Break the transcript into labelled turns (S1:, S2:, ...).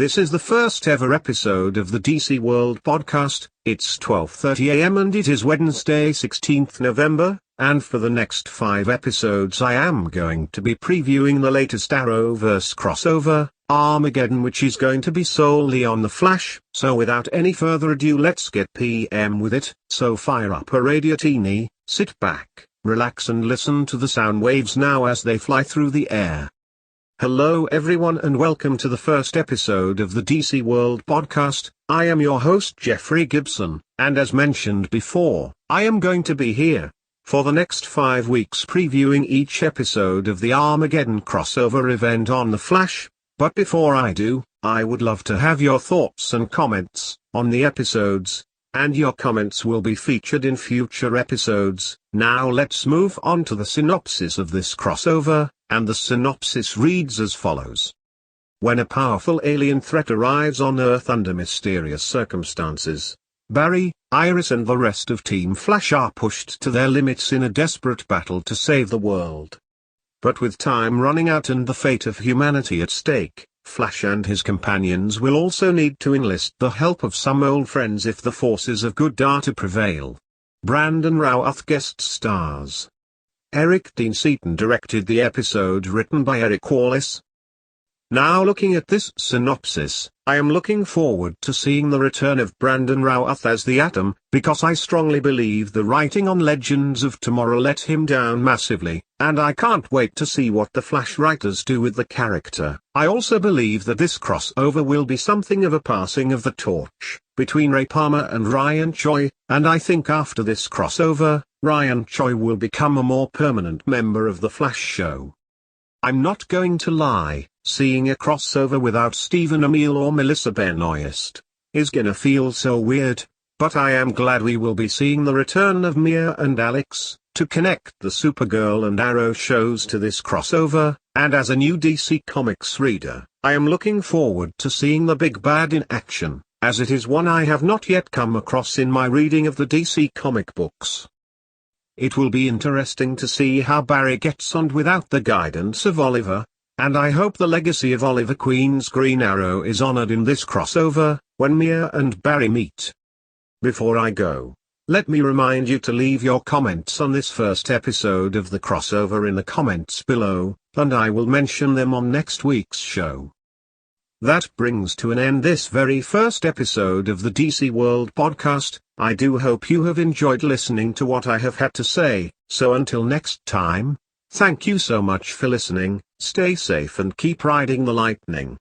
S1: This is the first ever episode of the DC World podcast. It's 12:30 a.m. and it is Wednesday 16th November, and for the next 5 episodes I am going to be previewing the latest Arrowverse crossover, Armageddon, which is going to be solely on The Flash. So without any further ado, let's get PM with it. So fire up a radio teeny, sit back, relax and listen to the sound waves now as they fly through the air. Hello everyone and welcome to the first episode of the DC World podcast. I am your host Jeffrey Gibson, and as mentioned before, I am going to be here for the next 5 weeks previewing each episode of the Armageddon crossover event on The Flash. But before I do, I would love to have your thoughts and comments on the episodes, and your comments will be featured in future episodes. Now let's move on to the synopsis of this crossover, and the synopsis reads as follows. When a powerful alien threat arrives on Earth under mysterious circumstances, Barry, Iris and the rest of Team Flash are pushed to their limits in a desperate battle to save the world. But with time running out and the fate of humanity at stake, Flash and his companions will also need to enlist the help of some old friends if the forces of good are to prevail. Brandon Routh guest stars. Eric Dean Seaton directed the episode, written by Eric Wallace. Now looking at this synopsis, I am looking forward to seeing the return of Brandon Routh as the Atom, because I strongly believe the writing on Legends of Tomorrow let him down massively, and I can't wait to see what the Flash writers do with the character. I also believe that this crossover will be something of a passing of the torch between Ray Palmer and Ryan Choi, and I think after this crossover, Ryan Choi will become a more permanent member of the Flash show. I'm not going to lie, seeing a crossover without Stephen Amell or Melissa Benoist is gonna feel so weird, but I am glad we will be seeing the return of Mia and Alex to connect the Supergirl and Arrow shows to this crossover, and as a new DC Comics reader, I am looking forward to seeing the big bad in action, as it is one I have not yet come across in my reading of the DC comic books. It will be interesting to see how Barry gets on without the guidance of Oliver, and I hope the legacy of Oliver Queen's Green Arrow is honored in this crossover, when Mia and Barry meet. Before I go, let me remind you to leave your comments on this first episode of the crossover in the comments below, and I will mention them on next week's show. That brings to an end this very first episode of the DC World podcast. I do hope you have enjoyed listening to what I have had to say, so until next time, thank you so much for listening, stay safe and keep riding the lightning.